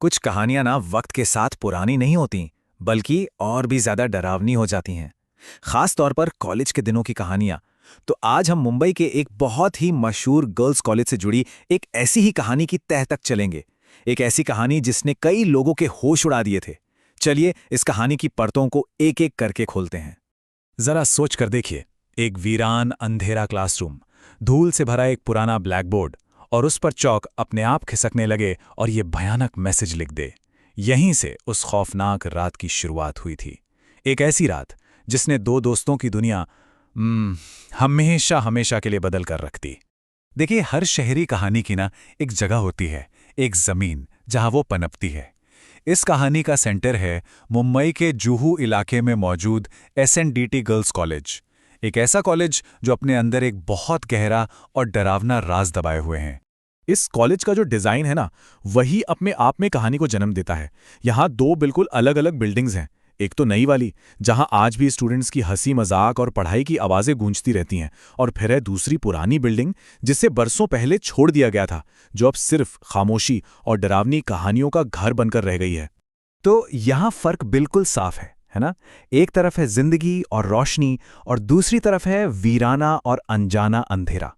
कुछ कहानियां ना वक्त के साथ पुरानी नहीं होती, बल्कि और भी ज्यादा डरावनी हो जाती हैं। खास तौर पर कॉलेज के दिनों की कहानियां। तो आज हम मुंबई के एक बहुत ही मशहूर गर्ल्स कॉलेज से जुड़ी एक ऐसी ही कहानी की तह तक चलेंगे। एक ऐसी कहानी जिसने कई लोगों के होश उड़ा दिए थे। चलिए इस कहानी की परतों को एक एक करके खोलते हैं। जरा सोच कर देखिए, एक वीरान अंधेरा क्लासरूम, धूल से भरा एक पुराना ब्लैक बोर्ड, और उस पर चौक अपने आप खिसकने लगे और ये भयानक मैसेज लिख दे। यहीं से उस खौफनाक रात की शुरुआत हुई थी। एक ऐसी रात जिसने दो दोस्तों की दुनिया हमेशा हमेशा के लिए बदल कर रख दी। देखिए, हर शहरी कहानी की ना एक जगह होती है, एक जमीन जहां वो पनपती है। इस कहानी का सेंटर है मुंबई के जुहू इलाके में मौजूद एसएनडीटी गर्ल्स कॉलेज। एक ऐसा कॉलेज जो अपने अंदर एक बहुत गहरा और डरावना राज दबाए हुए हैं। इस कॉलेज का जो डिज़ाइन है ना, वही अपने आप में कहानी को जन्म देता है। यहाँ दो बिल्कुल अलग अलग बिल्डिंग्स हैं। एक तो नई वाली, जहाँ आज भी स्टूडेंट्स की हंसी मजाक और पढ़ाई की आवाज़ें गूंजती रहती हैं, और फिर है दूसरी पुरानी बिल्डिंग जिसे बरसों पहले छोड़ दिया गया था, जो अब सिर्फ खामोशी और डरावनी कहानियों का घर बनकर रह गई है। तो यहाँ फर्क बिल्कुल साफ है ना? एक तरफ है जिंदगी और रोशनी, और दूसरी तरफ है वीराना और अनजाना अंधेरा।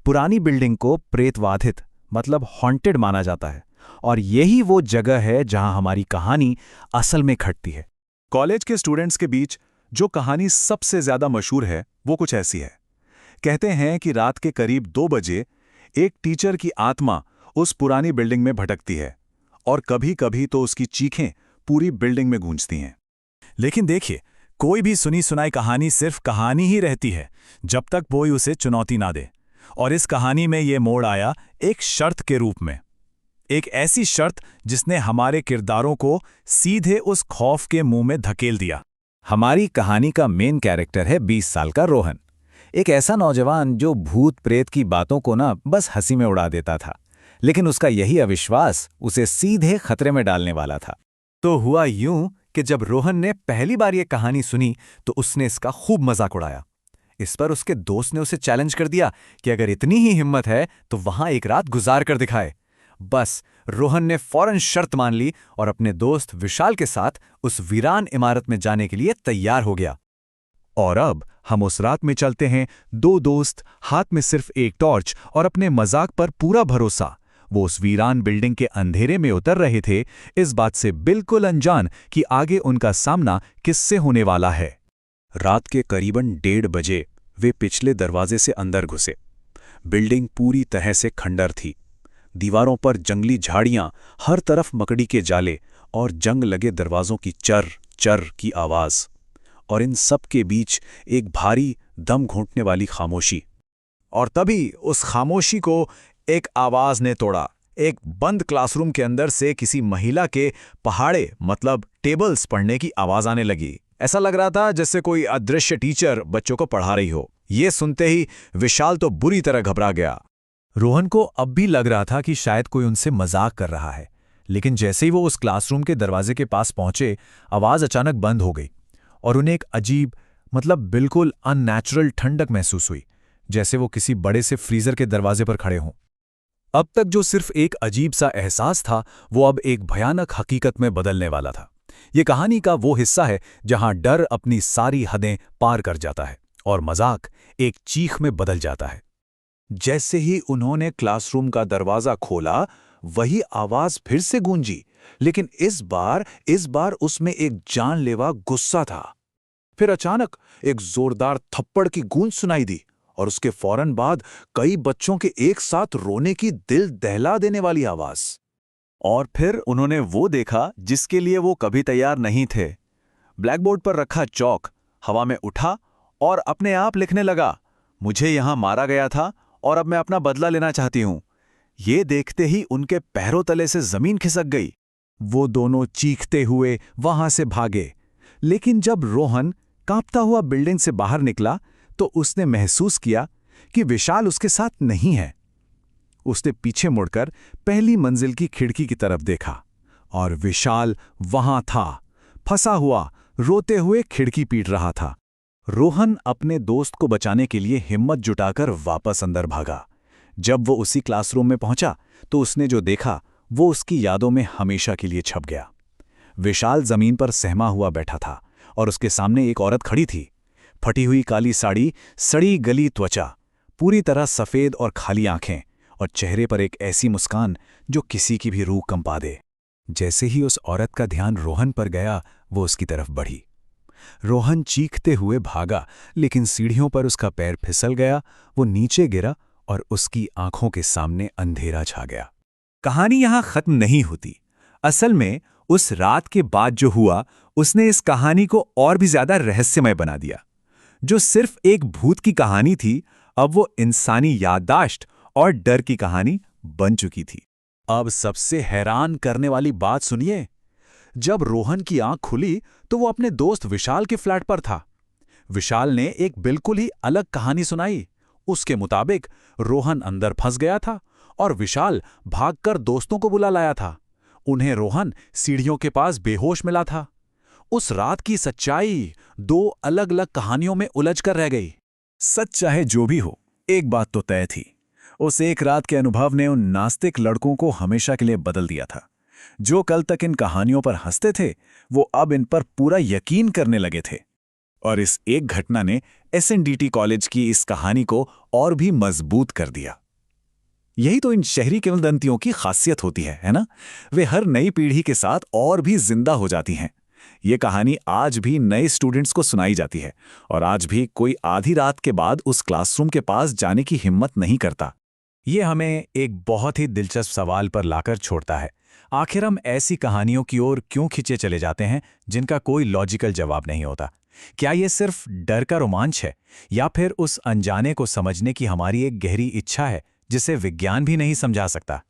पुरानी बिल्डिंग को प्रेतवाधित, मतलब हॉन्टेड माना जाता है, और यही वो जगह है जहां हमारी कहानी असल में खटती है। कॉलेज के स्टूडेंट्स के बीच जो कहानी सबसे ज्यादा मशहूर है वो कुछ ऐसी है। कहते हैं कि रात के करीब 2 बजे एक टीचर की आत्मा उस पुरानी बिल्डिंग में भटकती है, और कभी कभी तो उसकी चीखें पूरी बिल्डिंग में गूंजती हैं। लेकिन देखिए, कोई भी सुनी सुनाई कहानी सिर्फ कहानी ही रहती है, जब तक कोई उसे चुनौती ना दे। और इस कहानी में ये मोड़ आया एक शर्त के रूप में। एक ऐसी शर्त जिसने हमारे किरदारों को सीधे उस खौफ के मुंह में धकेल दिया। हमारी कहानी का मेन कैरेक्टर है 20 साल का रोहन। एक ऐसा नौजवान जो भूत प्रेत की बातों को ना बस हंसी में उड़ा देता था, लेकिन उसका यही अविश्वास उसे सीधे खतरे में डालने वाला था। तो हुआ यूं कि जब रोहन ने पहली बार ये कहानी सुनी तो उसने इसका खूब मजाक उड़ाया। इस पर उसके दोस्त ने उसे चैलेंज कर दिया कि अगर इतनी ही हिम्मत है तो वहां एक रात गुजार कर दिखाए। बस रोहन ने फौरन शर्त मान ली और अपने दोस्त विशाल के साथ उस वीरान इमारत में जाने के लिए तैयार हो गया। और अब हम उस रात में चलते हैं, दो दोस्त, हाथ में सिर्फ एक टॉर्च और अपने मजाक पर पूरा भरोसा। वो उस वीरान बिल्डिंग के अंधेरे में उतर रहे थे, इस बात से बिल्कुल अनजान कि आगे उनका सामना किससे होने वाला है। रात के करीबन 1:30 बजे वे पिछले दरवाजे से अंदर घुसे। बिल्डिंग पूरी तरह से खंडर थी। दीवारों पर जंगली झाड़ियां, हर तरफ मकड़ी के जाले और जंग लगे दरवाजों की चर चर की आवाज, और इन सब के बीच एक भारी दम घोंटने वाली खामोशी। और तभी उस खामोशी को एक आवाज ने तोड़ा। एक बंद क्लासरूम के अंदर से किसी महिला के पहाड़े, मतलब टेबल्स पढ़ने की आवाज आने लगी। ऐसा लग रहा था जैसे कोई अदृश्य टीचर बच्चों को पढ़ा रही हो। ये सुनते ही विशाल तो बुरी तरह घबरा गया। रोहन को अब भी लग रहा था कि शायद कोई उनसे मजाक कर रहा है, लेकिन जैसे ही वो उस क्लासरूम के दरवाजे के पास पहुंचे, आवाज अचानक बंद हो गई और उन्हें एक अजीब, मतलब बिल्कुल अननेचुरल ठंडक महसूस हुई, जैसे वो किसी बड़े से फ्रीजर के दरवाजे पर खड़े हों। अब तक जो सिर्फ एक अजीब सा एहसास था, वो अब एक भयानक हकीकत में बदलने वाला था। ये कहानी का वो हिस्सा है जहां डर अपनी सारी हदें पार कर जाता है और मजाक एक चीख में बदल जाता है। जैसे ही उन्होंने क्लासरूम का दरवाजा खोला, वही आवाज फिर से गूंजी, लेकिन इस बार उसमें एक जानलेवा गुस्सा था। फिर अचानक एक जोरदार थप्पड़ की गूंज सुनाई दी, और उसके फौरन बाद कई बच्चों के एक साथ रोने की दिल दहला देने वाली आवाज। और फिर उन्होंने वो देखा जिसके लिए वो कभी तैयार नहीं थे। ब्लैकबोर्ड पर रखा चौक हवा में उठा और अपने आप लिखने लगा, मुझे यहां मारा गया था और अब मैं अपना बदला लेना चाहती हूं। ये देखते ही उनके पैरों तले से जमीन खिसक गई। वो दोनों चीखते हुए वहां से भागे, लेकिन जब रोहन कांपता हुआ बिल्डिंग से बाहर निकला तो उसने महसूस किया कि विशाल उसके साथ नहीं है। उसने पीछे मुड़कर पहली मंजिल की खिड़की की तरफ देखा, और विशाल वहां था, फंसा हुआ, रोते हुए खिड़की पीट रहा था। रोहन अपने दोस्त को बचाने के लिए हिम्मत जुटाकर वापस अंदर भागा। जब वो उसी क्लासरूम में पहुंचा तो उसने जो देखा वो उसकी यादों में हमेशा के लिए छप गया। विशाल जमीन पर सहमा हुआ बैठा था और उसके सामने एक औरत खड़ी थी। फटी हुई काली साड़ी, सड़ी गली त्वचा, पूरी तरह सफ़ेद और खाली आंखें, और चेहरे पर एक ऐसी मुस्कान जो किसी की भी रूह कंपा दे। जैसे ही उस औरत का ध्यान रोहन पर गया, वो उसकी तरफ बढ़ी। रोहन चीखते हुए भागा, लेकिन सीढ़ियों पर उसका पैर फिसल गया, वो नीचे गिरा और उसकी आंखों के सामने अंधेरा छा गया। कहानी यहां खत्म नहीं होती। असल में उस रात के बाद जो हुआ, उसने इस कहानी को और भी ज्यादा रहस्यमय बना दिया। जो सिर्फ एक भूत की कहानी थी, अब वो इंसानी याददाश्त और डर की कहानी बन चुकी थी। अब सबसे हैरान करने वाली बात सुनिए। जब रोहन की आंख खुली तो वो अपने दोस्त विशाल के फ्लैट पर था। विशाल ने एक बिल्कुल ही अलग कहानी सुनाई। उसके मुताबिक रोहन अंदर फंस गया था और विशाल भागकर दोस्तों को बुला लाया था। उन्हें रोहन सीढ़ियों के पास बेहोश मिला था। उस रात की सच्चाई दो अलग-अलग कहानियों में उलझकर रह गई। सच चाहे जो भी हो, एक बात तो तय थी। उस एक रात के अनुभव ने उन नास्तिक लड़कों को हमेशा के लिए बदल दिया था। जो कल तक इन कहानियों पर हंसते थे, वो अब इन पर पूरा यकीन करने लगे थे। और इस एक घटना ने एसएनडीटी कॉलेज की इस कहानी को और भी मजबूत कर दिया। यही तो इन शहरी किंवदंतियों की खासियत होती है ना? वे हर नई पीढ़ी के साथ और भी जिंदा हो जाती हैं। ये कहानी आज भी नए स्टूडेंट्स को सुनाई जाती है, और आज भी कोई आधी रात के बाद उस क्लासरूम के पास जाने की हिम्मत नहीं करता। ये हमें एक बहुत ही दिलचस्प सवाल पर लाकर छोड़ता है। आखिर हम ऐसी कहानियों की ओर क्यों खिंचे चले जाते हैं जिनका कोई लॉजिकल जवाब नहीं होता? क्या ये सिर्फ डर का रोमांच है, या फिर उस अनजाने को समझने की हमारी एक गहरी इच्छा है जिसे विज्ञान भी नहीं समझा सकता?